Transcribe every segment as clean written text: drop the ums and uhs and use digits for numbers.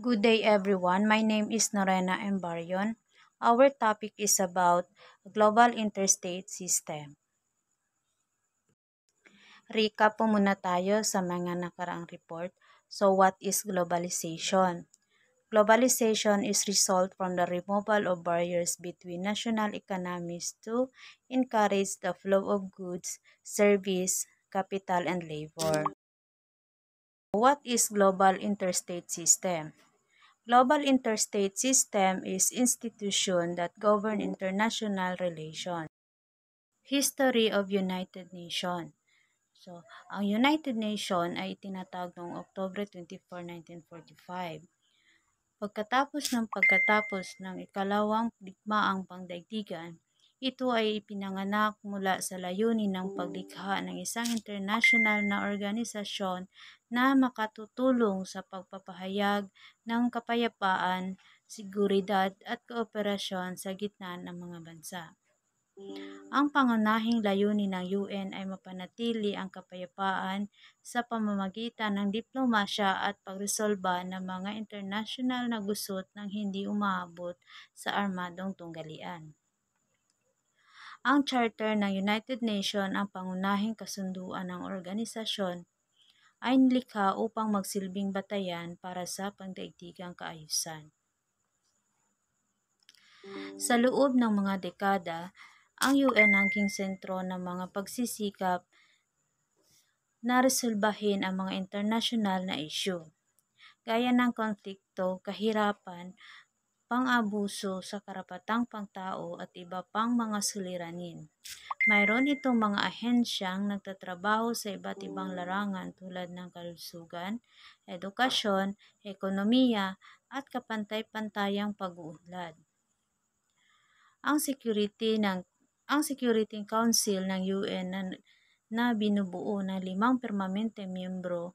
Good day everyone. My name is Norena Embarion. Our topic is about global interstate system. Recap po muna tayo sa mga nakaraang report. So what is globalization? Globalization is result from the removal of barriers between national economies to encourage the flow of goods, service, capital, and labor. What is global interstate system? Global interstate system is institution that govern international relations. History of United Nations. So, ang United Nations ay itinatag noong October 24, 1945. Pagkatapos ng ikalawang digmaang pangdaigdigan, ito ay ipinanganak mula sa layunin ng paglikha ng isang international na organisasyon na makatutulong sa pagpapahayag ng kapayapaan, seguridad at kooperasyon sa gitna ng mga bansa. Ang pangunahing layunin ng UN ay mapanatili ang kapayapaan sa pamamagitan ng diplomasya at pagresolba ng mga internasyonal na gusot ng hindi umaabot sa armadong tunggalian. Ang Charter ng United Nations, ang pangunahing kasunduan ng organisasyon, ay nilikha upang magsilbing batayan para sa pangdaigdigang kaayusan. Sa loob ng mga dekada, ang UN naging sentro ng mga pagsisikap na resolbahin ang mga internasyonal na isyu, gaya ng konflikto, kahirapan, pang-abuso sa karapatang pangtao at iba pang mga suliranin. Mayroon itong mga ahensyang nagtatrabaho sa iba't ibang larangan tulad ng kalusugan, edukasyon, ekonomiya at kapantay-pantayang pag-uunlad. Ang Security Council ng UN na binubuo ng 5 permanenteng miyembro.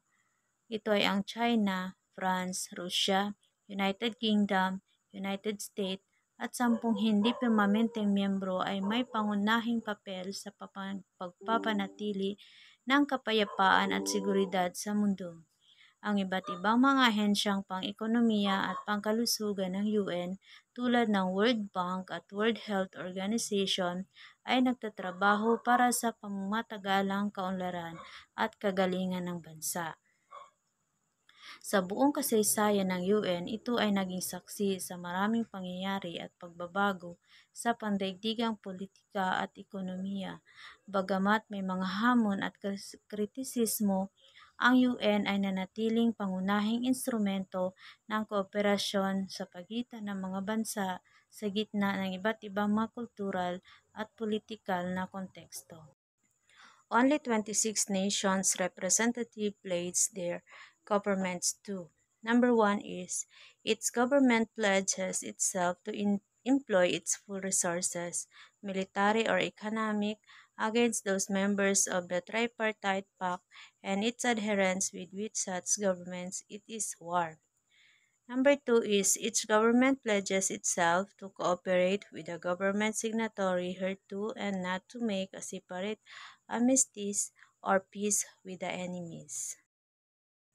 Ito ay ang China, France, Russia, United Kingdom, United States at 10 hindi permanenteng miyembro ay may pangunahing papel sa pagpapanatili ng kapayapaan at seguridad sa mundo. Ang iba't ibang mga ahensyang pang-ekonomiya at pangkalusugan ng UN tulad ng World Bank at World Health Organization ay nagtatrabaho para sa pangmatagalang kaunlaran at kagalingan ng bansa. Sa buong kasaysayan ng UN, ito ay naging saksi sa maraming pangyayari at pagbabago sa pandaigdigang politika at ekonomiya. Bagamat may mga hamon at kritisismo, ang UN ay nanatiling pangunahing instrumento ng kooperasyon sa pagitan ng mga bansa sa gitna ng iba't ibang mga kultural at politikal na konteksto. Only 26 nations representative pledged their governments to. Number 1 is, its government pledges itself to employ its full resources, military or economic, against those members of the Tripartite Pact and its adherents with which such governments it is war. Number 2 is, each government pledges itself to cooperate with the government signatory hereto and not to make a separate armistice or peace with the enemies.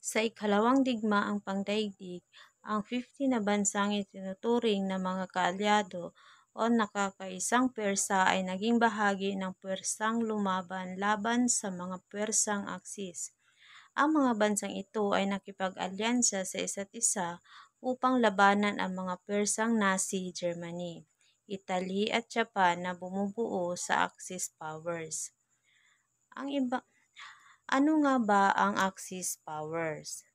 Sa ikalawang digmaang pangdaigdig, ang 50 na bansang itinuturing na mga kaalyado o nakakaisang pwersa ay naging bahagi ng pwersang lumaban laban sa mga pwersang Axis. Ang mga bansang ito ay nakipag-alyansa sa isa't isa upang labanan ang mga pwersang Nazi Germany, Italy at Japan na bumubuo sa Axis powers. Ano nga ba ang Axis powers?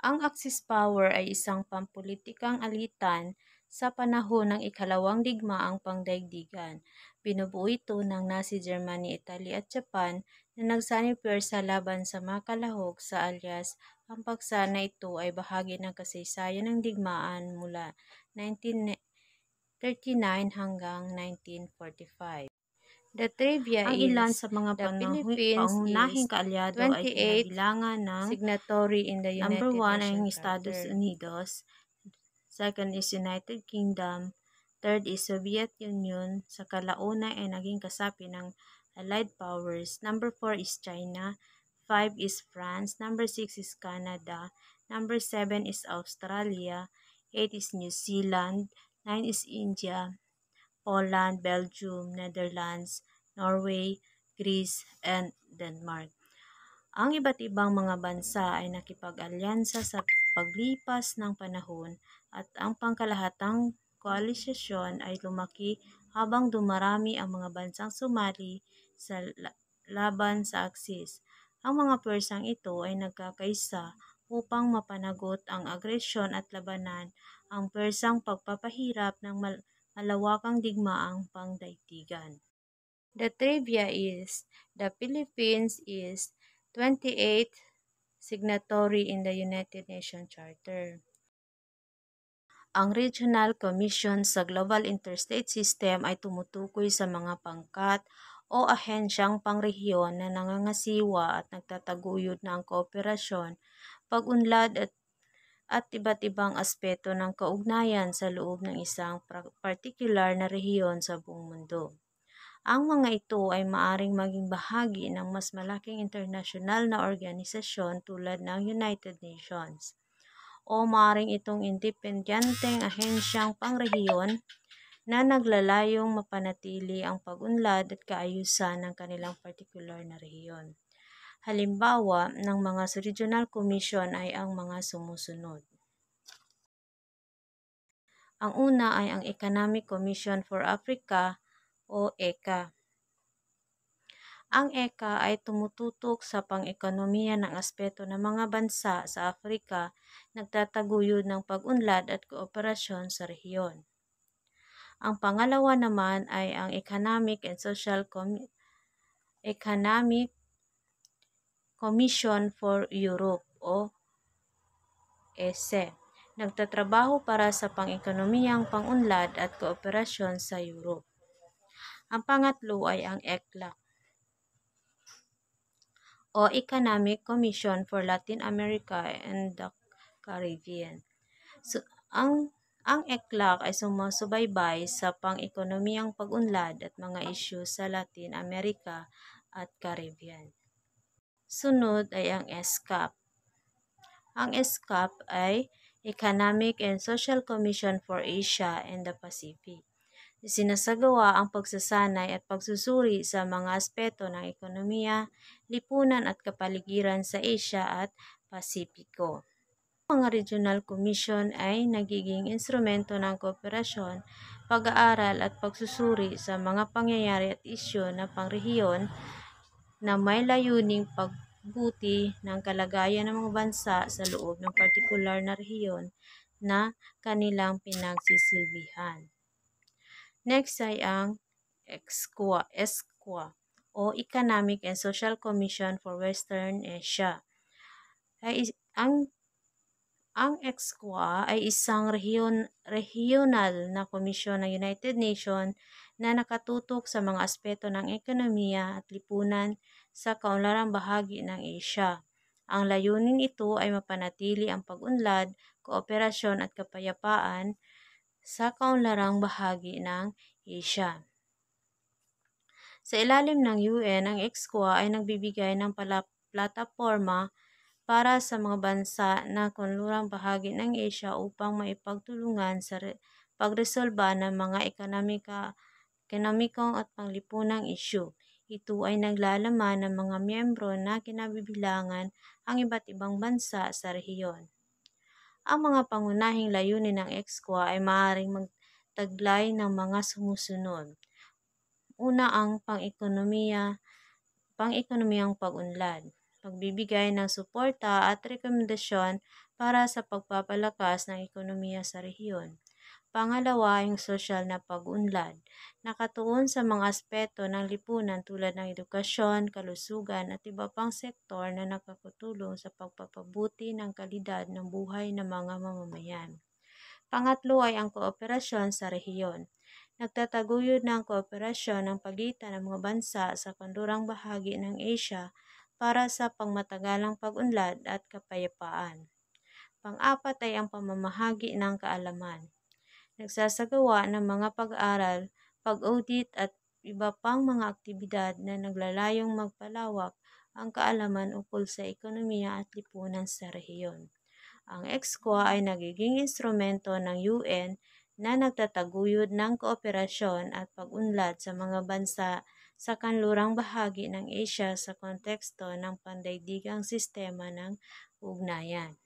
Ang Axis power ay isang pampulitikang alitan sa panahon ng ikalawang digmaang pangdaigdigan. Binubuo ito ng Nazi Germany, Italy at Japan na nagsanib pwersa laban sa mga kalahok sa alias. Ang paksa na ito ay bahagi ng kasaysayan ng digmaan mula 1939 hanggang 1945. The trivia ang ilan sa mga pangunahing kaalyado ay kinabilangan ng signatory in the United Nations. Number 1 ay Estados Unidos, second is United Kingdom, third is Soviet Union, sa kalauna ay naging kasapi ng Allied Powers. Number 4 is China, 5 is France, number 6 is Canada, Number 7 is Australia. 8 is New Zealand. 9 is India, Poland, Belgium, Netherlands, Norway, Greece, and Denmark. Ang iba't ibang mga bansa ay nakipag-alyansa sa paglipas ng panahon at ang pangkalahatang koalisyon ay lumaki habang dumarami ang mga bansang sumali sa laban sa Axis. Ang mga puwersang ito ay nagkakaisa upang mapanagot ang agresyon at labanan ang puwersang pagpapahirap ng malawakang digmaang pangdaigdigan. The trivia is, the Philippines is 28th signatory in the United Nations Charter. Ang Regional Commission sa Global Interstate System ay tumutukoy sa mga pangkat o ahensyang pangrehiyon na nangangasiwa at nagtataguyod ng kooperasyon, pag-unlad at iba't ibang aspeto ng kaugnayan sa loob ng isang partikular na rehiyon sa buong mundo. Ang mga ito ay maaring maging bahagi ng mas malaking internasyonal na organisasyon tulad ng United Nations, o maaring itong independenteng ahensyang pangrehiyon na naglalayong mapanatili ang pag-unlad at kaayusan ng kanilang partikular na rehiyon. Halimbawa ng mga regional commission ay ang mga sumusunod. Ang una ay ang Economic Commission for Africa o ECA. Ang ECA ay tumututok sa pang-ekonomiya ng aspeto ng mga bansa sa Afrika, nagtataguyod ng pag-unlad at kooperasyon sa rehiyon. Ang pangalawa naman ay ang Economic and Social Economic Commission for Europe o ESE. Nagtatrabaho para sa pang-ekonomiyang pang-unlad at kooperasyon sa Europe. Ang pangatlo ay ang ECLAC o Economic Commission for Latin America and the Caribbean. So, ang ECLAC ay sumusubaybay sa pang-ekonomiyang pag-unlad at mga isyu sa Latin America at Caribbean. Sunod ay ang ESCAP. Ang ESCAP ay Economic and Social Commission for Asia and the Pacific. Sinasagawa ang pagsasanay at pagsusuri sa mga aspeto ng ekonomiya, lipunan at kapaligiran sa Asia at Pasipiko. Ang mga regional commission ay nagiging instrumento ng kooperasyon, pag-aaral at pagsusuri sa mga pangyayari at isyu na pangrehiyon na may layuning pagbuti ng kalagayan ng mga bansa sa loob ng partikular na rehiyon na kanilang pinagsisilbihan. Next ay ang ESCWA o Economic and Social Commission for Western Asia. Ang ESCWA ay isang regional na komisyon ng United Nations na nakatutok sa mga aspeto ng ekonomiya at lipunan sa kaunlarang bahagi ng Asia. Ang layunin ito ay mapanatili ang pag-unlad, kooperasyon at kapayapaan sa kaunlarang bahagi ng Asia. Sa ilalim ng UN, ang ESCWA ay nagbibigay ng plataporma para sa mga bansa na kaunlarang bahagi ng Asia upang maipagtulungan sa pagresolba ng mga ekonomikong at panglipunang isyu. Ito ay naglalaman ng mga miyembro na kinabibilangan ang iba't ibang bansa sa rehiyon. Ang mga pangunahing layunin ng ESCWA ay maaaring magtaglay ng mga sumusunod. Una, ang pang-ekonomiyang pag-unlad, pagbibigay ng suporta at rekomendasyon para sa pagpapalakas ng ekonomiya sa rehiyon. Pangalawa, yung sosyal na pag-unlad, nakatuon sa mga aspeto ng lipunan tulad ng edukasyon, kalusugan at iba pang sektor na nakakatulong sa pagpapabuti ng kalidad ng buhay ng mga mamamayan. Pangatlo ay ang kooperasyon sa rehiyon. Nagtataguyod ng kooperasyon ng pagitan ng mga bansa sa kanlurang bahagi ng Asia para sa pangmatagalang pag-unlad at kapayapaan. Pang-apat ay ang pamamahagi ng kaalaman. Nagsasagawa ng mga pag-aaral, pag-audit at iba pang mga aktibidad na naglalayong magpalawak ang kaalaman ukol sa ekonomiya at lipunan sa rehiyon. Ang EXCO ay nagiging instrumento ng UN na nagtataguyod ng kooperasyon at pag-unlad sa mga bansa sa kanlurang bahagi ng Asia sa konteksto ng pandaigdigang sistema ng ugnayan.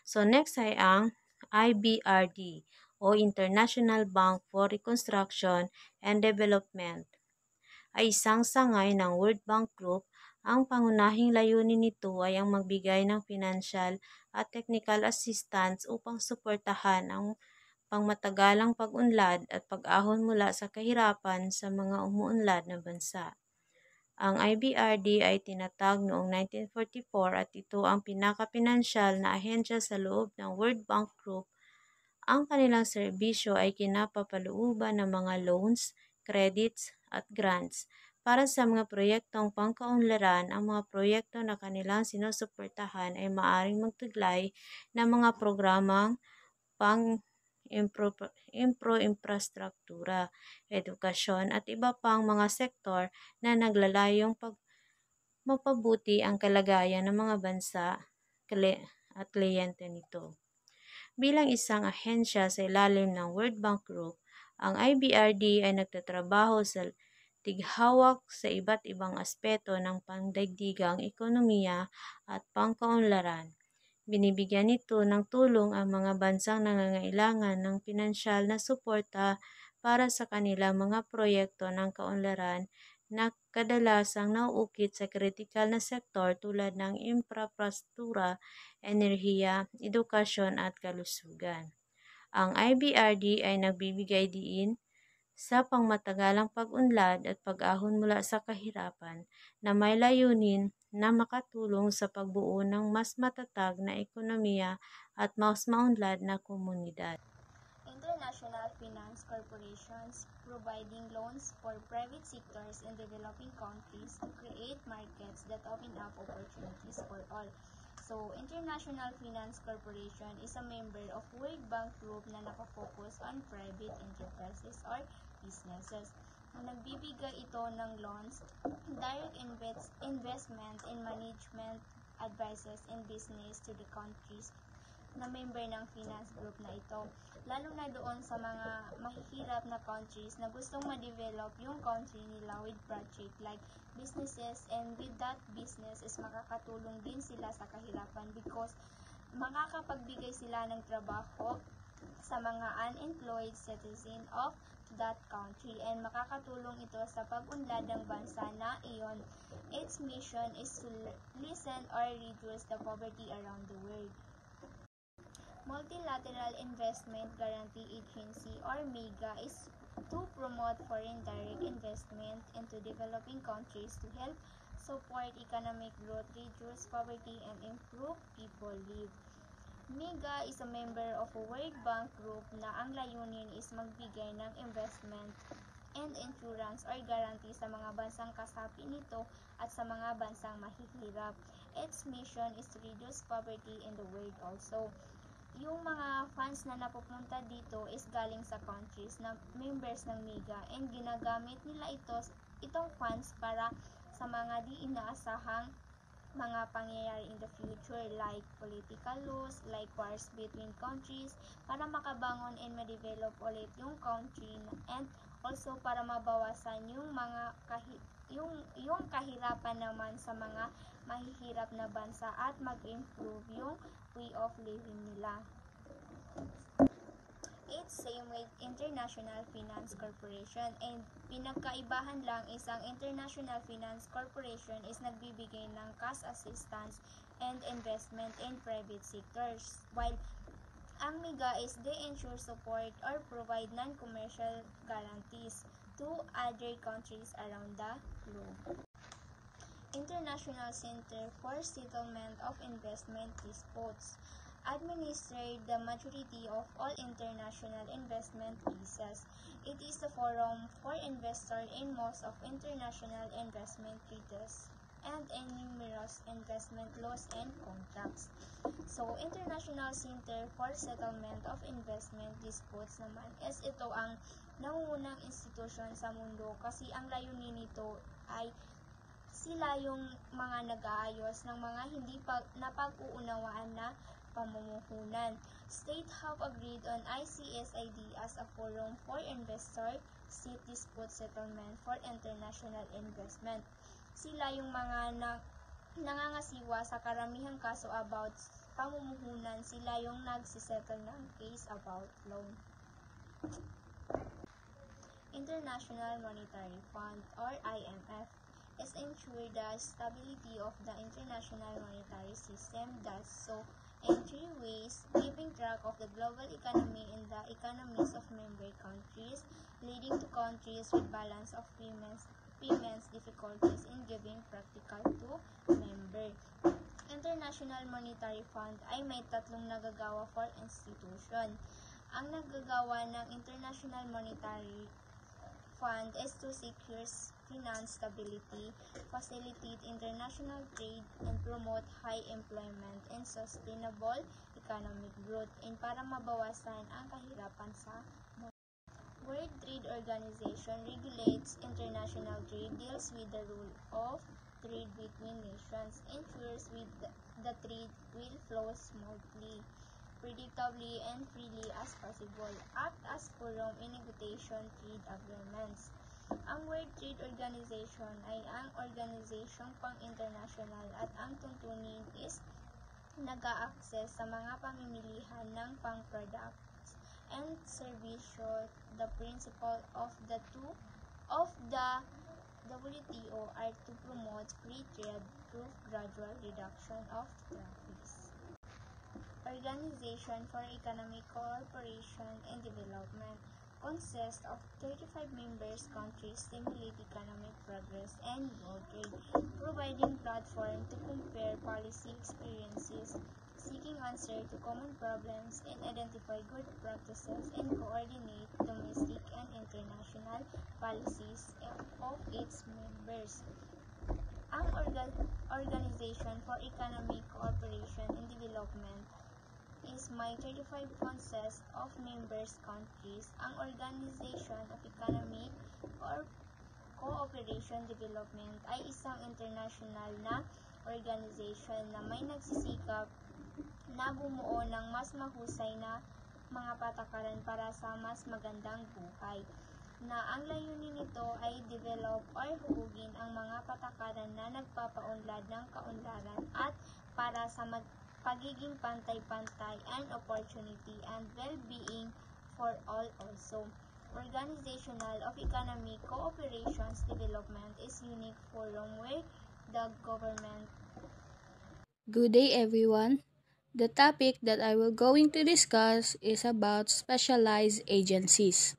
So next ay ang IBRD o International Bank for Reconstruction and Development ay isang sangay ng World Bank Group. Ang pangunahing layunin nito ay ang magbigay ng financial at technical assistance upang suportahan ang pangmatagalang pag-unlad at pag-ahon mula sa kahirapan sa mga umuunlad na bansa. Ang IBRD ay tinatag noong 1944 at ito ang pinaka-pinansyal na ahensya sa loob ng World Bank Group. Ang kanilang serbisyo ay kinapapalooban ng mga loans, credits, at grants para sa mga proyektong pangkaunlaran. Ang mga proyekto na kanilang sinusuportahan ay maaaring magtaglay ng mga programang infrastruktura, edukasyon at iba pang mga sektor na naglalayong mapabuti ang kalagayan ng mga bansa at kliyente nito. Bilang isang ahensya sa ilalim ng World Bank Group, ang IBRD ay nagtatrabaho sa tighawak sa iba't ibang aspeto ng pandaigdigang ekonomiya at pangkaunlaran. Binibigyan nito ng tulong ang mga bansang nangangailangan ng pinansyal na suporta para sa kanilang mga proyekto ng kaunlaran na kadalasang nauukit sa kritikal na sektor tulad ng infrastruktura, enerhiya, edukasyon at kalusugan. Ang IBRD ay nagbibigay diin sa pangmatagalang pag-unlad at pag-ahon mula sa kahirapan na may layunin na makatulong sa pagbuo ng mas matatag na ekonomiya at mas maunlad na komunidad. International finance corporations providing loans for private sectors in developing countries to create markets that open up opportunities for all. So, International Finance Corporation is a member of World Bank Group na nakafocus on private enterprises or businesses. Nagbibigay ito ng loans, direct investment and management advices in business to the countries na member ng finance group na ito, lalo na doon sa mga mahihirap na countries na gustong ma-develop yung country nila with project like businesses, and with that business is makakatulong din sila sa kahirapan because makakapagbigay sila ng trabaho sa mga unemployed citizen of that country, and makakatulong ito sa pag-unlad ng bansa na iyon. Its mission is to lessen or reduce the poverty around the world. Multilateral Investment Guarantee Agency or MIGA is to promote foreign direct investment into developing countries to help support economic growth, reduce poverty, and improve people live. MIGA is a member of a World Bank Group na ang layunin is magbigay ng investment and insurance or guarantee sa mga bansang kasapi nito at sa mga bansang mahihirap. Its mission is to reduce poverty in the world also. Yung mga funds na napupunta dito is galing sa countries na members ng MIGA, and ginagamit nila itong funds para sa mga di inaasahang mga pangyayari in the future like political laws, like wars between countries, para makabangon and ma-develop ulit yung country, and also para mabawasan yung mga yung kahirapan naman sa mga mahihirap na bansa at mag-improve yung way of living nila. It's same with International Finance Corporation, and pinagkaibahan lang is ang International Finance Corporation is nagbibigay ng cash assistance and investment in private sectors, while ang MIGA is they ensure support or provide non-commercial guarantees to other countries around the globe. International Center for Settlement of Investment Disputes administered the majority of all international investment cases. It is the forum for investors in most of international investment treaties and in numerous investment laws and contracts. So, International Center for Settlement of Investment Disputes naman is ito ang nangungunang institusyon sa mundo kasi ang layunin nito ay Sila yung mga nag-aayos ng mga hindi napag-uunawaan na pamumuhunan. States have agreed on ICSID as a forum for investor-state dispute settlement for international investment. Sila yung mga nangangasiwa sa karamihang kaso about pamumuhunan, sila yung nagsisettle ng case about loan. International Monetary Fund or IMF is ensure the stability of the international monetary system, does so in three ways: keeping track of the global economy and the economies of member countries, leading to countries with balance of payments difficulties in giving practical to member. International Monetary Fund ay may tatlong nagagawa for institution. Ang nagagawa ng International Monetary Fund is to secure finance stability, facilitate international trade, and promote high employment and sustainable economic growth, and para mabawasan ang kahirapan sa World Trade Organization regulates international trade, deals with the rule of trade between nations, ensures the trade will flow smoothly, predictably, and freely as possible, act as forum in negotiation trade agreements. Ang World Trade Organization ay ang organisasyong pang-international at ang tuntunin is nag-a-access sa mga pamimilihan ng pang-products and servisyo. The principle of the WTO are to promote free trade through gradual reduction of tariffs. Organization for Economic Cooperation and Development consists of 35 members countries, stimulate economic progress and world trade, providing platform to compare policy experiences, seeking answer to common problems, and identify good practices and coordinate domestic and international policies of its members. Ang Organization for Economic Cooperation and Development is may 35 consists of members countries. Ang Organization of Economic Cooperation Development ay isang international na organization na may nagsisikap na bumuo ng mas mahusay na mga patakaran para sa mas magandang buhay, na ang layunin nito ay develop or hubugin ang mga patakaran na nagpapaunlad ng kaunlaran at para sa pagiging pantay-pantay and opportunity and well-being for all also. Organizational of Economic Cooperations Development is unique forum where the government. Good day everyone. The topic that I will going to discuss is about specialized agencies.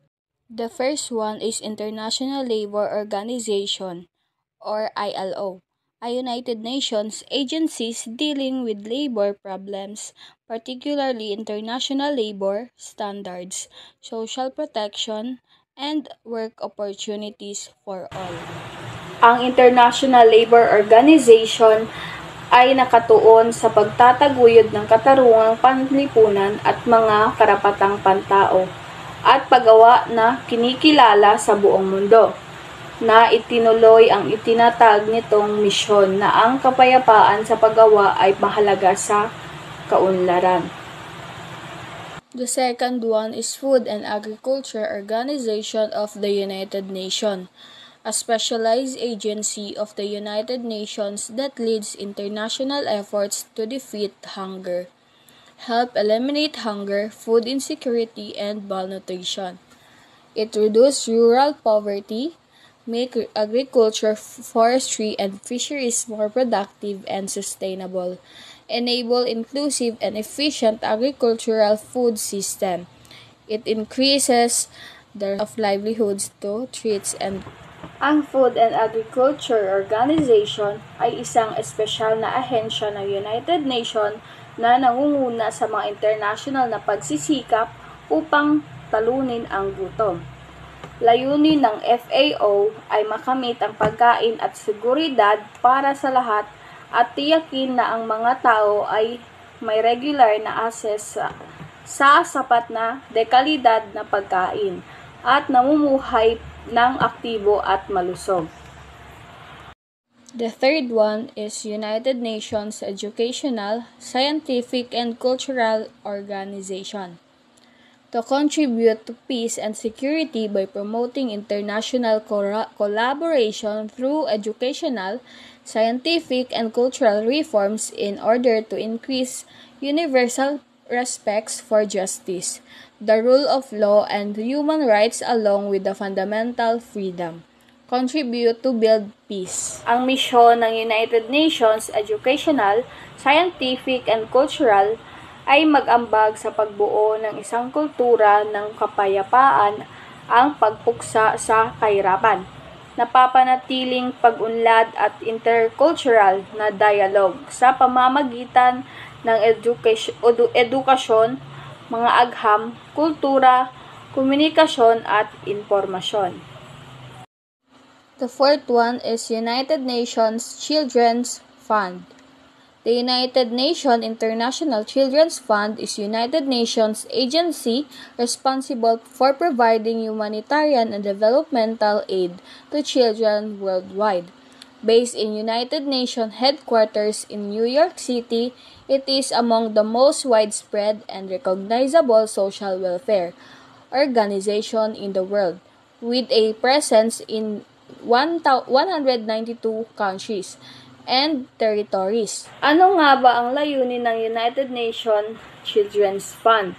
The first one is International Labor Organization or ILO, a United Nations agency dealing with labor problems, particularly international labor standards, social protection, and work opportunities for all. Ang International Labor Organization ay nakatuon sa pagtataguyod ng katarungang panlipunan at mga karapatang pantao at paggawa na kinikilala sa buong mundo, na itinuloy ang itinatag nitong misyon na ang kapayapaan sa paggawa ay mahalaga sa kaunlaran. The second one is Food and Agriculture Organization of the United Nations, a specialized agency of the United Nations that leads international efforts to defeat hunger, help eliminate hunger, food insecurity, and malnutrition. It reduces rural poverty, make agriculture, forestry, and fisheries more productive and sustainable, enable inclusive and efficient agricultural food system. It increases the of livelihoods to treats and. Ang Food and Agriculture Organization ay isang espesyal na ahensya ng United Nations na nangunguna sa mga international na pagsisikap upang talunin ang gutom. Layunin ng FAO ay makamit ang pagkain at seguridad para sa lahat at tiyakin na ang mga tao ay may regular na access sa sapat na dekalidad na pagkain at namumuhay ng aktibo at malusog. The third one is United Nations Educational, Scientific, and Cultural Organization. To contribute to peace and security by promoting international collaboration through educational, scientific, and cultural reforms in order to increase universal respects for justice, the rule of law, and human rights along with the fundamental freedom. Contribute to build peace. Ang misyon ng United Nations Educational, Scientific, and Cultural ay mag-ambag sa pagbuo ng isang kultura ng kapayapaan, ang pagpuksa sa kahirapan, napapanatiling pag-unlad at intercultural na dialogue sa pamamagitan ng edukasyon, mga agham, kultura, komunikasyon at impormasyon. The fourth one is United Nations Children's Fund. The United Nations International Children's Fund is United Nations agency responsible for providing humanitarian and developmental aid to children worldwide. Based in United Nations headquarters in New York City, it is among the most widespread and recognizable social welfare organization in the world, with a presence in 192 countries and territories. Ano nga ba ang layunin ng United Nations Children's Fund?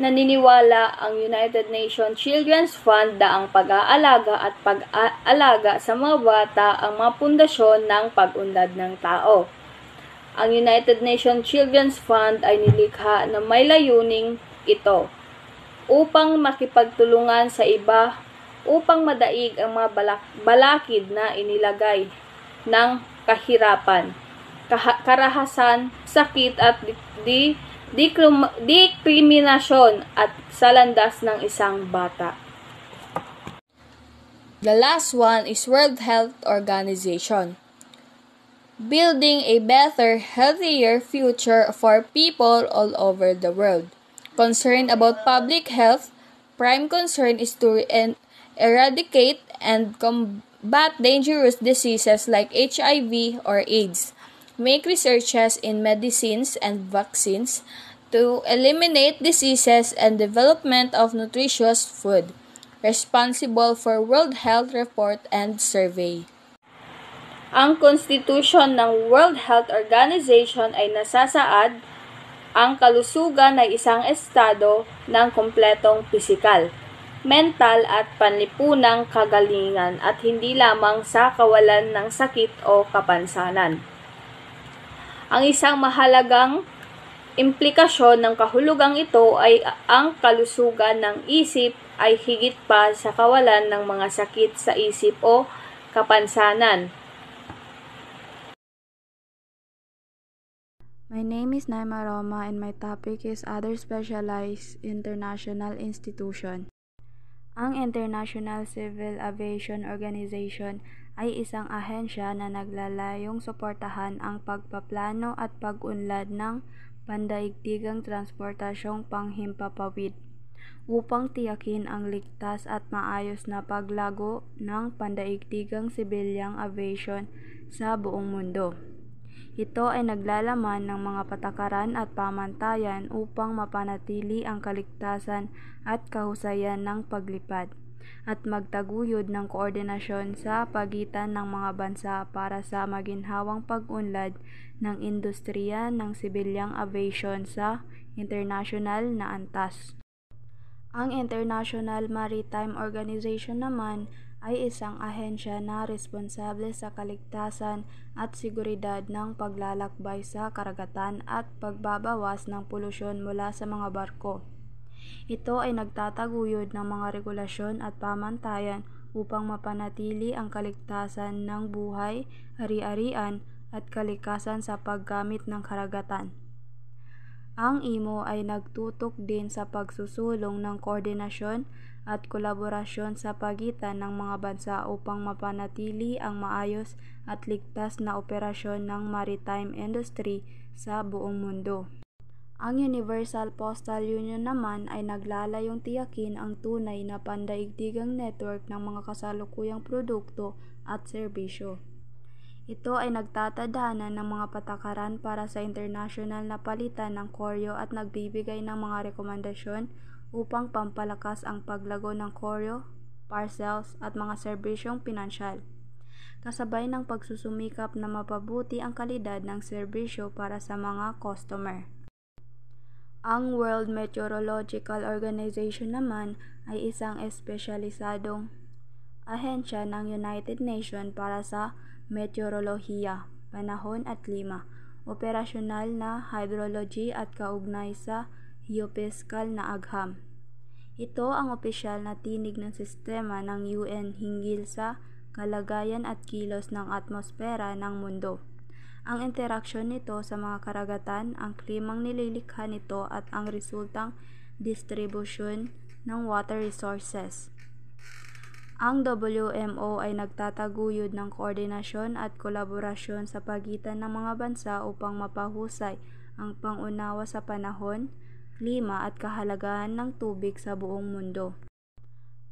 Naniniwala ang United Nations Children's Fund na ang pag-aalaga at pag-aalaga sa mga bata ang mga pundasyon ng pag-unlad ng tao. Ang United Nations Children's Fund ay nilikha na may layuning ito upang makipagtulungan sa iba upang madaig ang mga balakid na inilagay ng kahirapan, karahasan, sakit at diskriminasyon at sa landas ng isang bata. The last one is World Health Organization. Building a better, healthier future for people all over the world. Concerned about public health, prime concern is to eradicate and combat dangerous diseases like HIV or AIDS, make researches in medicines and vaccines to eliminate diseases and development of nutritious food, responsible for World Health Report and Survey. Ang konstitusyon ng World Health Organization ay nasasaad ang kalusugan ay isang estado ng kumpletong pisikal, mental at panlipunang kagalingan at hindi lamang sa kawalan ng sakit o kapansanan. Ang isang mahalagang implikasyon ng kahulugang ito ay ang kalusugan ng isip ay higit pa sa kawalan ng mga sakit sa isip o kapansanan. My name is Naima Roma and my topic is Other Specialized International Institution. Ang International Civil Aviation Organization ay isang ahensya na naglalayong suportahan ang pagpaplano at pag-unlad ng pandaigdigang transportasyong panghimpapawid upang tiyakin ang ligtas at maayos na paglago ng pandaigdigang sibilyang aviation sa buong mundo. Ito ay naglalaman ng mga patakaran at pamantayan upang mapanatili ang kaligtasan at kahusayan ng paglipad at magtaguyod ng koordinasyon sa pagitan ng mga bansa para sa maginhawang pag-unlad ng industriya ng sibilyang aviation sa international na antas. Ang International Maritime Organization naman ay isang ahensya na responsable sa kaligtasan at seguridad ng paglalakbay sa karagatan at pagbabawas ng polusyon mula sa mga barko. Ito ay nagtataguyod ng mga regulasyon at pamantayan upang mapanatili ang kaligtasan ng buhay, ari-arian at kalikasan sa paggamit ng karagatan. Ang IMO ay nagtutok din sa pagsusulong ng koordinasyon at kolaborasyon sa pagitan ng mga bansa upang mapanatili ang maayos at ligtas na operasyon ng maritime industry sa buong mundo. Ang Universal Postal Union naman ay naglalayong tiyakin ang tunay na pandaigdigang network ng mga kasalukuyang produkto at serbisyo. Ito ay nagtatadhana ng mga patakaran para sa internasyonal na palitan ng koryo at nagbibigay ng mga rekomendasyon upang pampalakas ang paglago ng koryo, parcels at mga serbisyong pinansyal, kasabay ng pagsusumikap na mapabuti ang kalidad ng serbisyo para sa mga customer. Ang World Meteorological Organization naman ay isang espesyalisadong ahensya ng United Nations para sa meteorolohiya, panahon at klima, operasyonal na hydrology at kaugnay sa geophysical na agham. Ito ang opisyal na tinig ng sistema ng UN hinggil sa kalagayan at kilos ng atmosfera ng mundo. Ang interaksyon nito sa mga karagatan, ang klimang nililikha nito at ang resultang distribusyon ng water resources. Ang WMO ay nagtataguyod ng koordinasyon at kolaborasyon sa pagitan ng mga bansa upang mapahusay ang pangunawa sa panahon, klima at kahalagahan ng tubig sa buong mundo.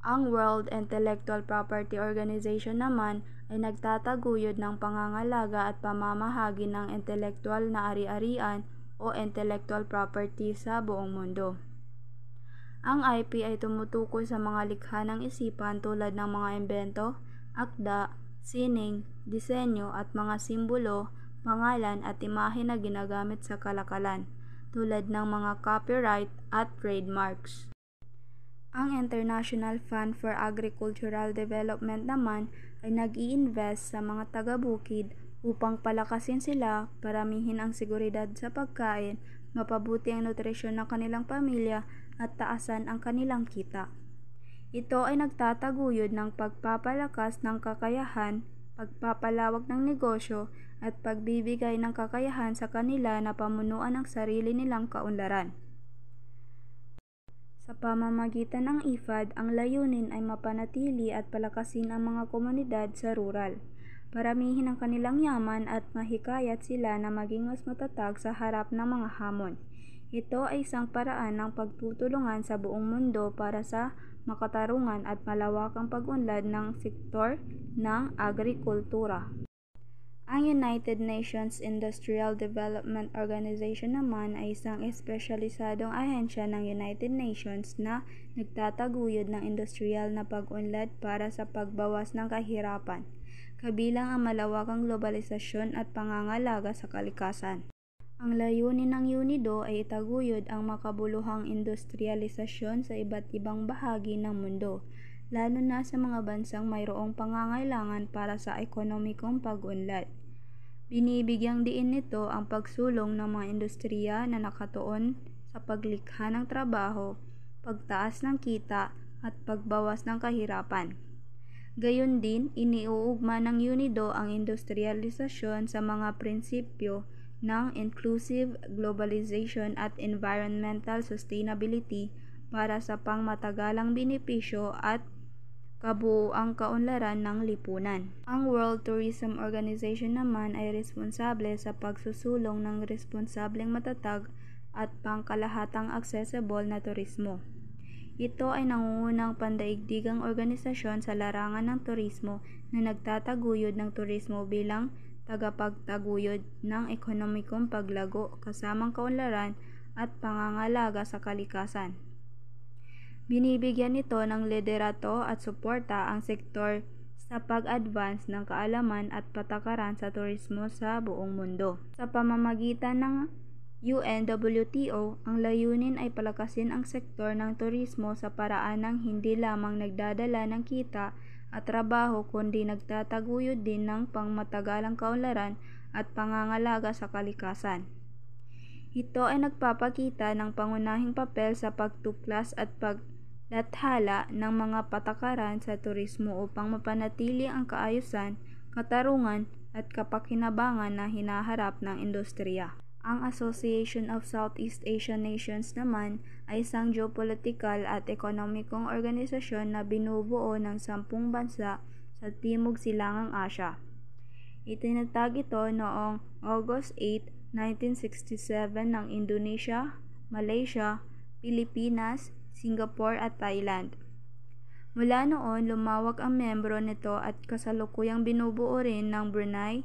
Ang World Intellectual Property Organization naman ay nagtataguyod ng pangangalaga at pamamahagi ng intelektual na ari-arian o intellectual property sa buong mundo. Ang IP ay tumutukoy sa mga likha ng isipan tulad ng mga imbento, akda, sining, disenyo at mga simbolo, pangalan at imahe na ginagamit sa kalakalan, tulad ng mga copyright at trademarks. Ang International Fund for Agricultural Development naman ay nag-i-invest sa mga taga-bukid upang palakasin sila, paramihin ang seguridad sa pagkain, mapabuti ang nutrisyon ng kanilang pamilya at taasan ang kanilang kita. Ito ay nagtataguyod ng pagpapalakas ng kakayahan, pagpapalawak ng negosyo at pagbibigay ng kakayahan sa kanila na pamunuan ang sarili nilang kaunlaran. Sa pamamagitan ng IFAD, ang layunin ay mapanatili at palakasin ang mga komunidad sa rural, paramihin ang kanilang yaman at mahikayat sila na maging mas matatag sa harap ng mga hamon. Ito ay isang paraan ng pagtutulungan sa buong mundo para sa makatarungan at malawakang pag-unlad ng sektor ng agrikultura. Ang United Nations Industrial Development Organization naman ay isang espesyalisadong ahensya ng United Nations na nagtataguyod ng industrial na pag-unlad para sa pagbawas ng kahirapan, kabilang ang malawakang globalisasyon at pangangalaga sa kalikasan. Ang layunin ng UNIDO ay itaguyod ang makabuluhang industrialisasyon sa iba't ibang bahagi ng mundo, lalo na sa mga bansang mayroong pangangailangan para sa ekonomikong pag-unlad. Binibigyang diin nito ang pagsulong ng mga industriya na nakatuon sa paglikha ng trabaho, pagtaas ng kita at pagbawas ng kahirapan. Gayon din, iniuugma ng UNIDO ang industrialisasyon sa mga prinsipyo ng inclusive globalization at environmental sustainability para sa pangmatagalang benepisyo at kabuuang kaunlaran ng lipunan. Ang World Tourism Organization naman ay responsable sa pagsusulong ng responsableng matatag at pangkalahatang accessible na turismo. Ito ay nangungunang pandaigdigang organisasyon sa larangan ng turismo na nagtataguyod ng turismo bilang tagapagtaguyod ng ekonomikong paglago kasamang kaunlaran at pangangalaga sa kalikasan. Binibigyan nito ng liderato at suporta ang sektor sa pag-advance ng kaalaman at patakaran sa turismo sa buong mundo. Sa pamamagitan ng UNWTO, ang layunin ay palakasin ang sektor ng turismo sa paraan ng hindi lamang nagdadala ng kita at trabaho kundi nagtataguyod din ng pangmatagalang kaunlaran at pangangalaga sa kalikasan. Ito ay nagpapakita ng pangunahing papel sa pagtuklas at paglathala ng mga patakaran sa turismo upang mapanatili ang kaayusan, katarungan at kapakinabangan na hinaharap ng industriya. Ang Association of Southeast Asian Nations naman ay isang geopolitikal at ekonomikong organisasyon na binubuo ng 10 bansa sa Timog Silangang Asya. Itinatag ito noong August 8, 1967 ng Indonesia, Malaysia, Pilipinas, Singapore at Thailand. Mula noon, lumawak ang membro nito at kasalukuyang binubuo rin ng Brunei,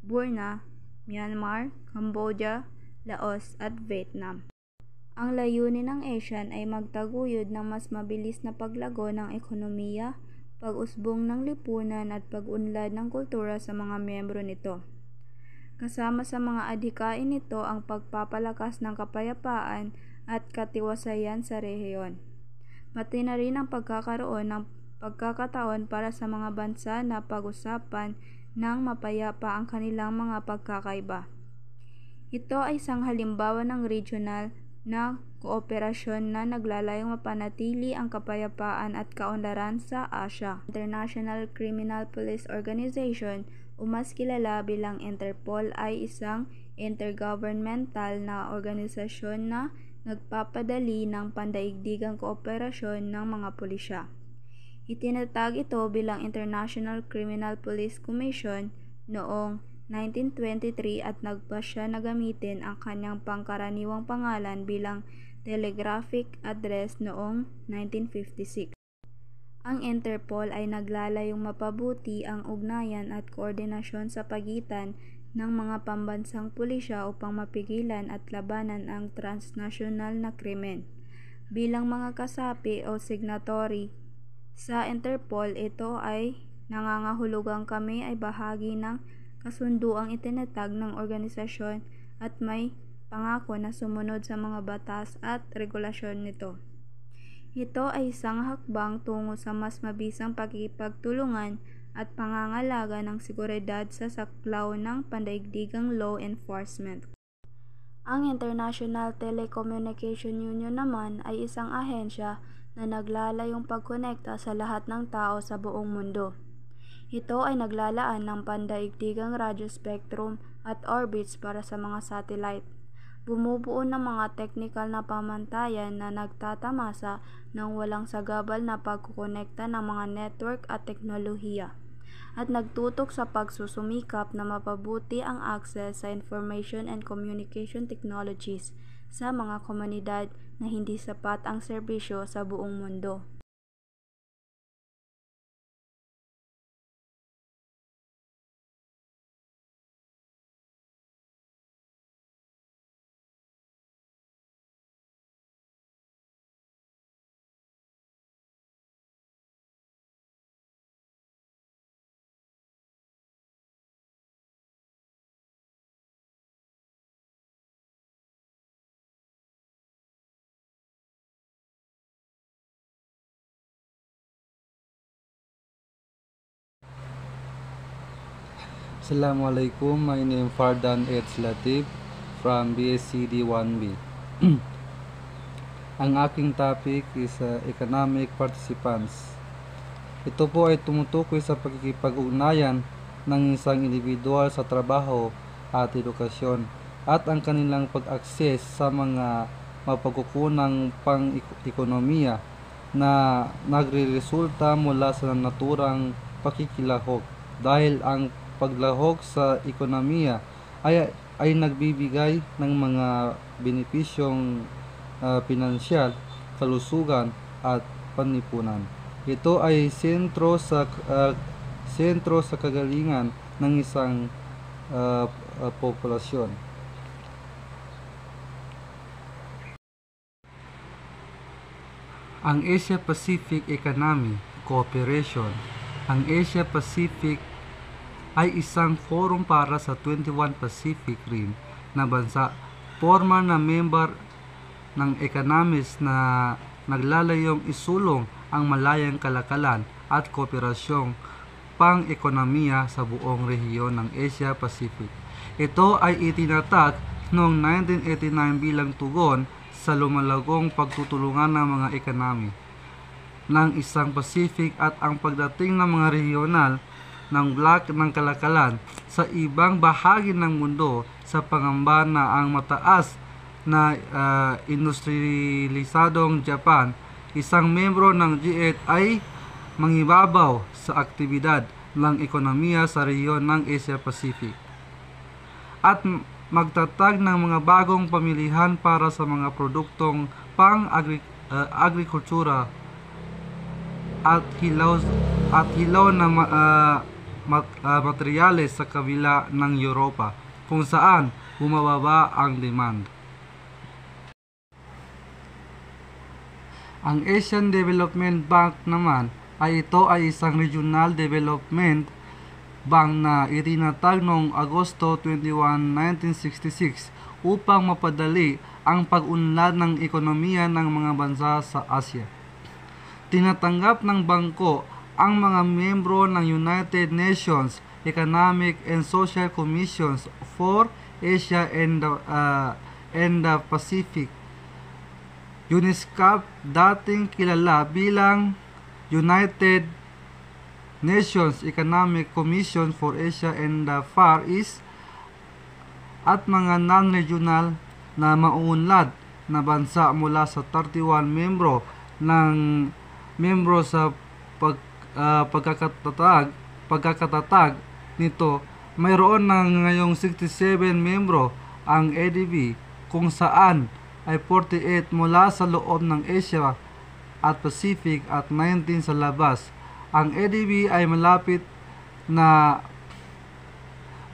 Burma, Myanmar, Cambodia, Laos at Vietnam. Ang layunin ng ASEAN ay magtaguyod ng mas mabilis na paglago ng ekonomiya, pag-usbong ng lipunan at pag-unlad ng kultura sa mga miyembro nito. Kasama sa mga adhikain nito ang pagpapalakas ng kapayapaan at katiwasayan sa rehiyon. Pati na rin ang pagkakaroon ng pagkakataon para sa mga bansa na pag-usapan ng mapayapa ang kanilang mga pagkakaiba. Ito ay isang halimbawa ng regional na kooperasyon na naglalayong mapanatili ang kapayapaan at kaunlaran sa Asia. International Criminal Police Organization o mas kilala bilang Interpol ay isang intergovernmental na organisasyon na nagpapadali ng pandaigdigang kooperasyon ng mga pulisya. Itinatag ito bilang International Criminal Police Commission noong 1923 at nagpasya na gamitin ang kanyang pangkaraniwang pangalan bilang telegraphic address noong 1956. Ang Interpol ay naglalayong mapabuti ang ugnayan at koordinasyon sa pagitan ng mga pambansang pulisya upang mapigilan at labanan ang transnasyonal na krimen. Bilang mga kasapi o signatory sa Interpol, ito ay nangangahulugang kami ay bahagi ng kasunduang itinatag ng organisasyon at may pangako na sumunod sa mga batas at regulasyon nito. Ito ay isang hakbang tungo sa mas mabisang pakikipagtulungan at pangangalaga ng seguridad sa saklaw ng pandaigdigang law enforcement. Ang International Telecommunication Union naman ay isang ahensya na naglalayong pagkonekta sa lahat ng tao sa buong mundo. Ito ay naglalaan ng pandaigdigang radio spectrum at orbits para sa mga satellite. Bumubuo ng mga teknikal na pamantayan na nagtatamasa ng walang sagabal na pagkukonekta ng mga network at teknolohiya, at nagtutok sa pagsusumikap na mapabuti ang access sa information and communication technologies sa mga komunidad na hindi sapat ang serbisyo sa buong mundo. Assalamualaikum, my name is Fardan H. Latif from BSCD 1B. Ang aking topic is economic participants. Ito po ay tumutukoy sa pagkikipag-ugnayan ng isang individual sa trabaho at edukasyon at ang kanilang pag-access sa mga mapagkukunang pang-ekonomiya na nagre-resulta mula sa naturang pakikilahok, dahil ang paglahok sa ekonomiya ay nagbibigay ng mga benepisyong pinansyal, kalusugan at panlipunan. Ito ay sentro sa kagalingan ng isang populasyon. Ang Asia-Pacific Economic Cooperation. Ang Asia-Pacific ay isang forum para sa 21 Pacific Rim na bansa, formal na member ng economies na naglalayong isulong ang malayang kalakalan at kooperasyong pang-ekonomiya sa buong rehiyon ng Asia-Pacific. Ito ay itinatag noong 1989 bilang tugon sa lumalagong pagtutulungan ng mga ekonomi ng isang Pacific at ang pagdating ng mga regional ng block ng kalakalan sa ibang bahagi ng mundo, sa pangamba na ang mataas na industrialisadong Japan, isang membro ng G8, ay mangibabaw sa aktibidad ng ekonomiya sa rehiyon ng Asia-Pacific at magtatag ng mga bagong pamilihan para sa mga produktong pang-agrikultura at hilaw na materyales sa kabila ng Europa, kung saan bumababa ang demand. Ang Asian Development Bank naman ay isang regional development bank na itinatag noong Agosto 21, 1966 upang mapadali ang pag-unlad ng ekonomiya ng mga bansa sa Asia. Tinatanggap ng bangko ang mga miyembro ng United Nations Economic and Social Commissions for Asia and the Pacific, UNESCAP, dating kilala bilang United Nations Economic Commission for Asia and the Far East, at mga non-regional na mauunlad na bansa mula sa 31 membro sa pagkakatatag nito. Mayroon ng ngayong 67 membro ang ADB, kung saan ay 48 mula sa loob ng Asia at Pacific at 19 sa labas. Ang ADB ay malapit na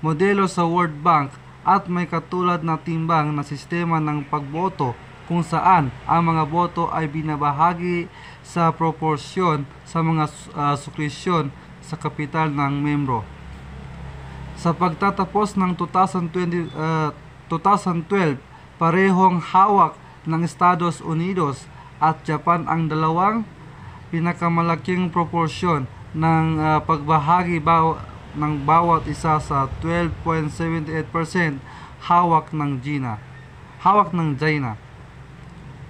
modelo sa World Bank at may katulad na timbang na sistema ng pagboto, kung saan ang mga boto ay binabahagi sa proporsyon sa mga sukresyon sa kapital ng membro. Sa pagtatapos ng 2012, parehong hawak ng Estados Unidos at Japan ang dalawang pinakamalaking proporsyon ng pagbahagi ng bawat isa sa 12.78% hawak ng China.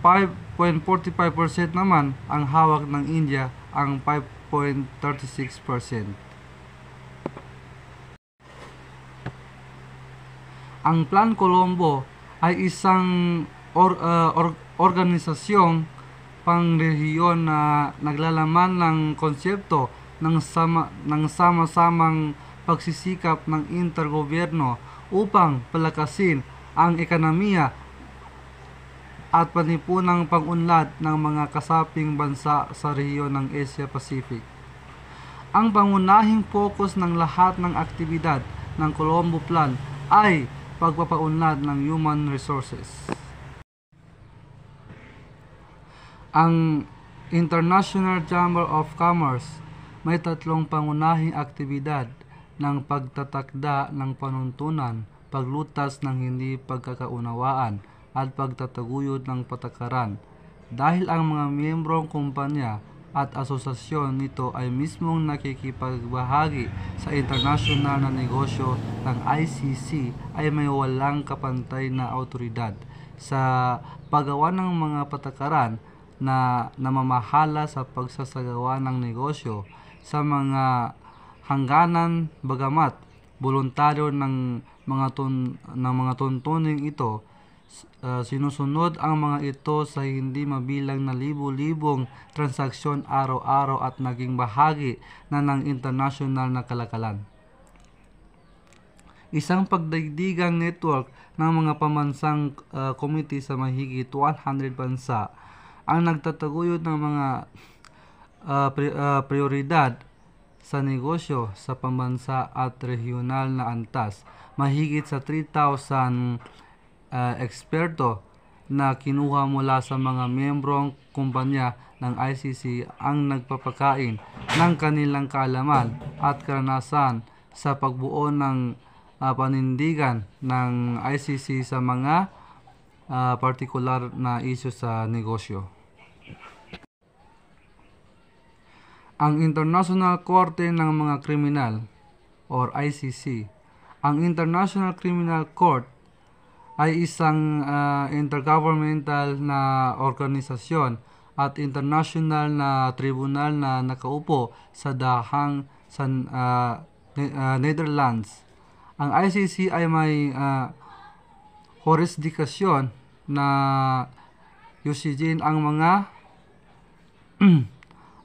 5.45% naman ang hawak ng India, ang 5.36%. Ang Plan Colombo ay isang organisasyong pangrehiyon na naglalaman ng konsepto ng sama-samang pagsisikap ng intergobyerno upang palakasin ang ekonomiya at panipunang pag-unlad ng mga kasaping bansa sa rehiyon ng Asia-Pacific. Ang pangunahing focus ng lahat ng aktibidad ng Colombo Plan ay pagpapaunlad ng human resources. Ang International Chamber of Commerce may tatlong pangunahing aktibidad ng pagtatakda ng panuntunan, paglutas ng hindi pagkakaunawaan, at pagtataguyod ng patakaran. Dahil ang mga miyembrong kumpanya at asosasyon nito ay mismong nakikipagbahagi sa internasyonal na negosyo ng ICC, ay may walang kapantay na awtoridad sa paggawa ng mga patakaran na namamahala sa pagsasagawa ng negosyo sa mga hangganan, bagamat voluntaryo ng mga tuntuning ito. Sinusunod ang mga ito sa hindi mabilang na libo-libong transaksyon araw-araw at naging bahagi na ng internasyonal na kalakalan. Isang pagdaigdigang network ng mga pambansang committee sa mahigit 100 bansa ang nagtataguyod ng mga prioridad sa negosyo sa pambansa at regional na antas. Mahigit sa 3,000 eksperto na kinuha mula sa mga miyembrong kumpanya ng ICC ang nagpapakain ng kanilang kaalaman at karanasan sa pagbuo ng panindigan ng ICC sa mga partikular na isyu sa negosyo. Ang International Korte ng mga Kriminal or ICC. Ang International Criminal Court ay isang intergovernmental na organisasyon at international na tribunal na nakaupo sa dahang sa Netherlands. Ang ICC ay may jurisdikasyon na yusigin ang mga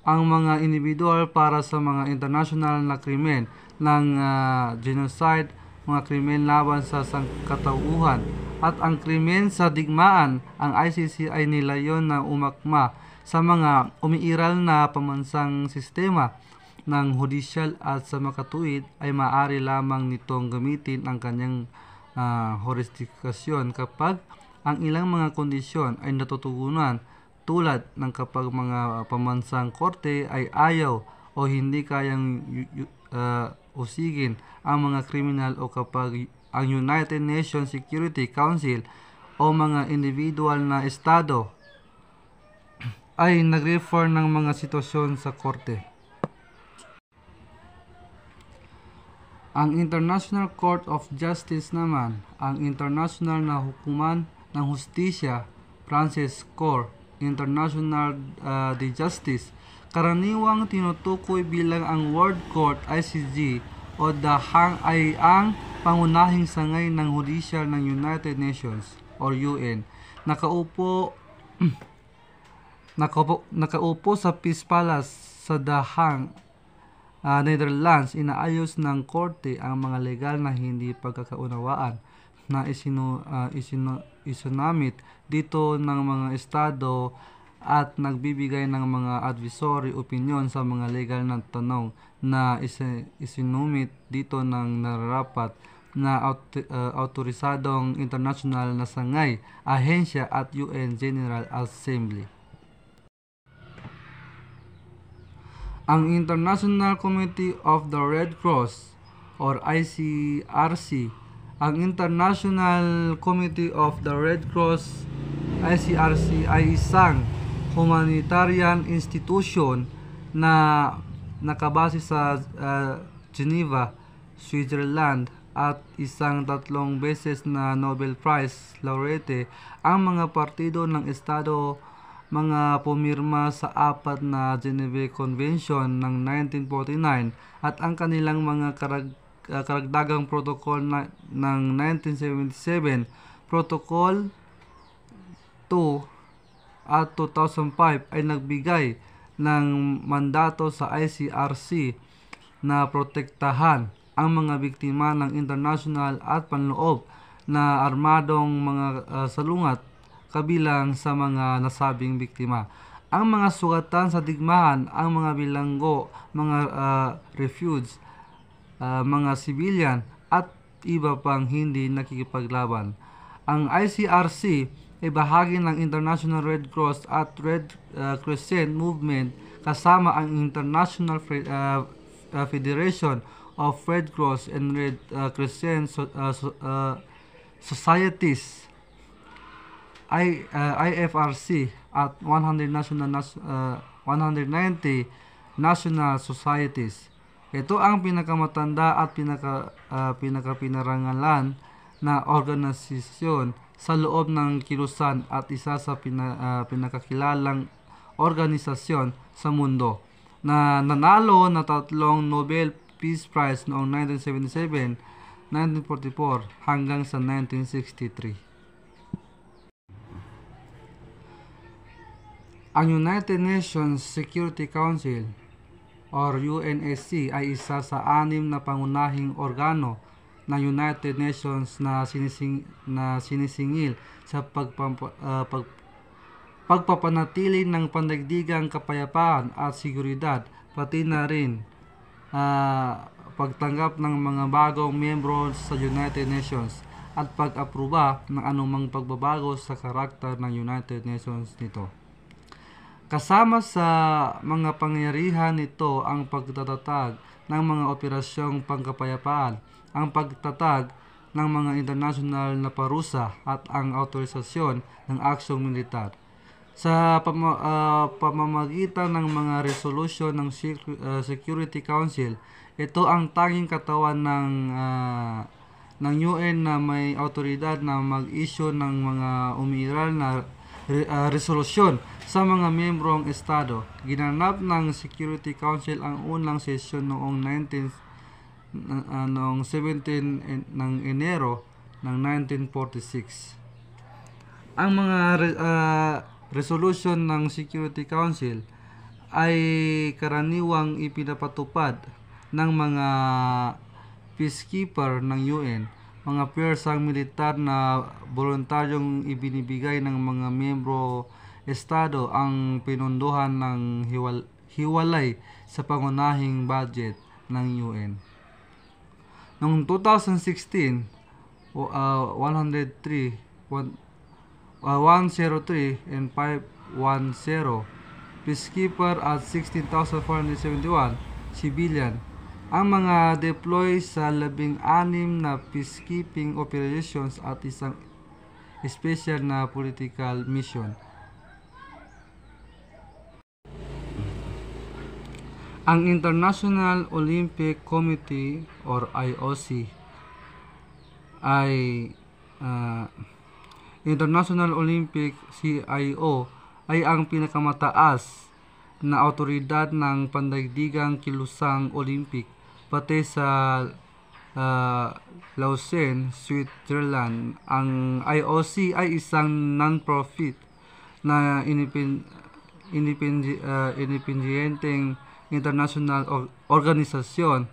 ang mga individual para sa mga international na krimen ng genocide, mga krimen laban sa sangkatauhan at ang krimen sa digmaan. Ang ICC ay nilayon na umakma sa mga umiiral na pambansang sistema ng hudisyal at sa makatuwid ay maaari lamang nitong gamitin ang kanyang jurisdikasyon kapag ang ilang mga kondisyon ay natutugunan, tulad ng kapag mga pamansang korte ay ayaw o hindi kayang usigin ang mga kriminal, o kapag ang United Nations Security Council o mga individual na estado ay nag-refer ng mga sitwasyon sa korte. Ang International Court of Justice naman, ang international na hukuman ng hustisya, Francis Core International de Justice, karaniwang tinutukoy bilang ang World Court ICJ o The Hague ay ang pangunahing sangay ng hudisyal ng United Nations or UN. Nakaupo sa Peace Palace sa The Hague, Netherlands. Inaayos ng korte ang mga legal na hindi pagkakaunawaan na isinamit dito ng mga estado at nagbibigay ng mga advisory opinion sa mga legal na tanong na isinumit dito ng nararapat na autorisadong international na sangay, ahensya at UN General Assembly. Ang International Committee of the Red Cross or ICRC. Ang International Committee of the Red Cross ICRC ay isang humanitarian institution na nakabase sa Geneva, Switzerland at isang 3 beses na Nobel Prize laureate. Ang mga partido ng estado mga pumirma sa 4 na Geneva Convention ng 1949 at ang kanilang mga karagdagang protocol ng 1977, Protocol 2 at 2005 ay nagbigay ng mandato sa ICRC na protektahan ang mga biktima ng international at panloob na armadong mga salungat kabilang sa mga nasabing biktima. Ang mga sugatan sa digmaan, ang mga bilanggo, mga refugees, mga civilian at iba pang hindi nakikipaglaban. Ang ICRC ay bahagi ng International Red Cross at Red Crescent Movement kasama ang International Federation of Red Cross and Red Crescent Societies IFRC at 190 national societies. Ito ang pinakamatanda at pinakapinarangalan na organisasyon sa loob ng kilusan at isa sa pinakakilalang organisasyon sa mundo na nanalo na 3 Nobel Peace Prize noong 1977, 1944 hanggang sa 1963. Ang United Nations Security Council or UNSC ay isa sa 6 na pangunahing organo ng United Nations na sinisingil sa pagpapanatili ng pandaigdigang kapayapaan at seguridad, pati na rin pagtanggap ng mga bagong miyembro sa United Nations at pag-aproba ng anumang pagbabago sa karakter ng United Nations nito. Kasama sa mga pangyarihan nito ang pagtatatag ng mga operasyong pangkapayapaan, ang pagtatag ng mga international na parusa at ang autorisasyon ng aksyong militar. Sa pamamagitan ng mga resolusyon ng Security Council, ito ang tanging katawan ng UN na may autoridad na mag-issue ng mga umiiral na resolusyon sa mga miyembrong estado. Ginanap ng Security Council ang unang sesyon noong 17 ng Enero ng 1946. Ang mga resolution ng Security Council ay karaniwang ipinapatupad ng mga peacekeeper ng UN, mga pwersang militar na voluntaryong ibinibigay ng mga miyembro estado ang pinunduhan ng hiwalay sa pangunahing budget ng UN. Noong 2016, 103 and 510 peacekeeper at 16,471 civilian ang mga deploy sa 16 na peacekeeping operations at isang special na political mission. Ang International Olympic Committee or IOC ay International Olympic CIO ay ang pinakamataas na awtoridad ng pandaigdigang kilusang Olympic pati sa Lausanne, Switzerland. Ang IOC ay isang non-profit na independenteng international organisasyon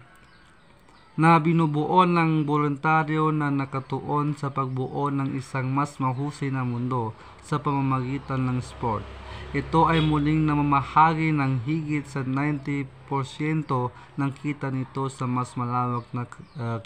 na binubuo ng voluntaryo na nakatuon sa pagbuo ng isang mas mahusay na mundo sa pamamagitan ng sport. Ito ay muling namamahagi ng higit sa 90% ng kita nito sa mas malawak na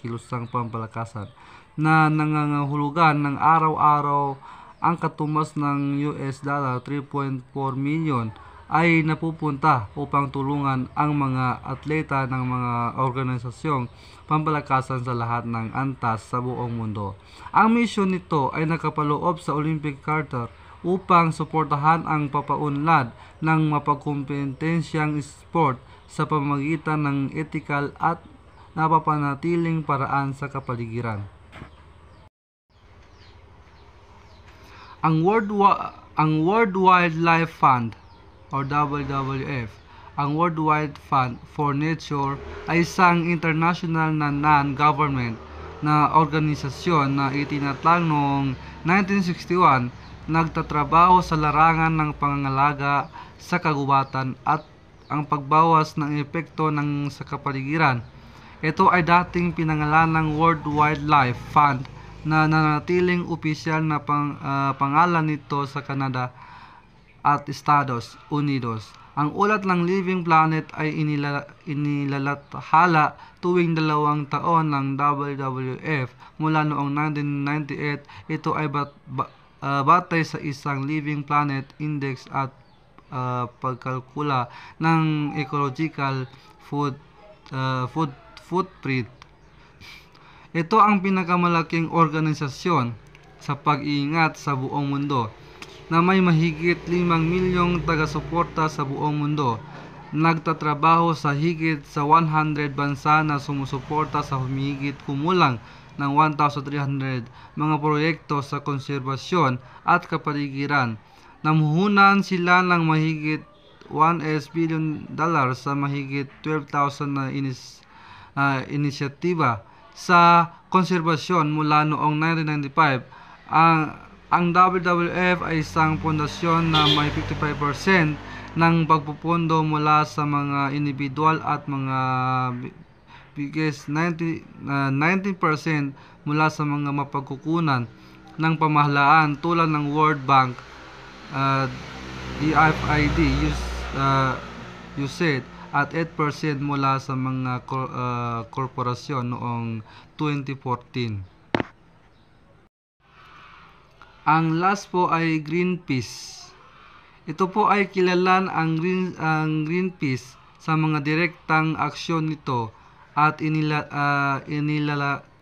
kilusang pampalakasan na nangangahulugan ng araw-araw ang katumbas ng US dollar 3.4 million ay napupunta upang tulungan ang mga atleta ng mga organisasyong pampalakasan sa lahat ng antas sa buong mundo. Ang misyon nito ay nakapaloob sa Olympic Charter upang suportahan ang papaunlad ng mapagkompetensyang sport sa pamamagitan ng ethical at napapanatiling paraan sa kapaligiran. Ang World Wildlife Fund or WWF, ang World Wide Fund for Nature ay isang international na non-government na organisasyon na itinatag noong 1961, nagtatrabaho sa larangan ng pangangalaga sa kagubatan at ang pagbawas ng epekto ng sa kapaligiran. Ito ay dating pinangalan ng World Wildlife Fund na nanatiling opisyal na pangalan nito sa Canada at Estados Unidos. Ang ulat ng Living Planet ay inilalathala tuwing 2 taon ng WWF mula noong 1998. Ito ay batay sa isang Living Planet Index at pagkalkula ng ecological footprint. Ito ang pinakamalaking organisasyon sa pag-iingat sa buong mundo na may mahigit 5 milyong taga-suporta sa buong mundo. Nagtatrabaho sa higit sa 100 bansa na sumusuporta sa humigit kumulang ng 1,300 mga proyekto sa konserbasyon at kapaligiran. Namuhunan sila ng mahigit $1 billion sa mahigit 12,000 na inisyatiba sa konserbasyon mula noong 1995. Ang WWF ay isang pundasyon na may 55% ng pagpupondo mula sa mga individual at mga biggest 19% mula sa mga mapagkukunan ng pamahalaan tulad ng World Bank, DFID, USAID at 8% mula sa mga korporasyon noong 2014. Ang last po ay Greenpeace. Ito po ay kilalan ang Greenpeace sa mga direktang aksyon nito at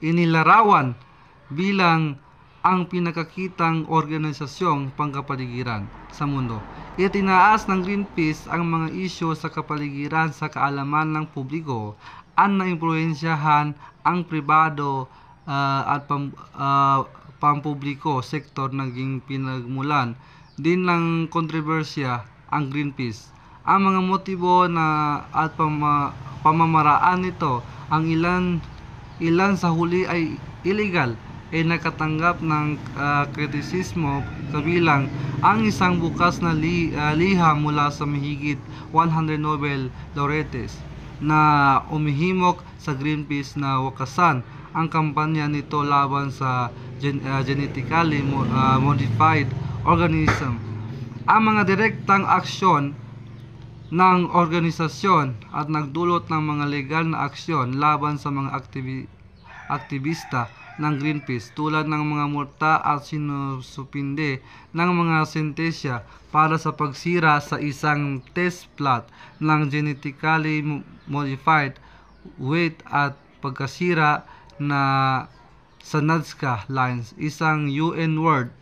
inilarawan bilang ang pinakakitang organisasyong pangkapaligiran sa mundo. Itinaas ng Greenpeace ang mga isyu sa kapaligiran sa kaalaman ng publiko at naimpluwensyahan ang pribado at pampubliko sektor. Naging pinagmulan din ng kontrobersya ang Greenpeace. Ang mga motibo na at pamamaraan nito, ang ilan sa huli ay illegal, ay nakatanggap ng kritisismo, kabilang ang isang bukas na liham mula sa mahigit 100 Nobel laureates na umihimok sa Greenpeace na wakasan ang kampanya nito laban sa genetically modified organism. Ang mga direktang aksyon ng organisasyon at nagdulot ng mga legal na aksyon laban sa mga aktivista ng Greenpeace tulad ng mga multa at sinusupinde ng mga sentensya para sa pagsira sa isang test plot ng genetically modified wheat at pagkasira na sa Nazca Lines, isang UN World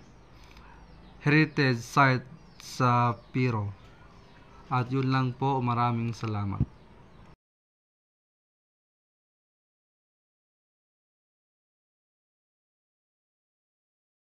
Heritage Site sa Peru. At yun lang po, maraming salamat.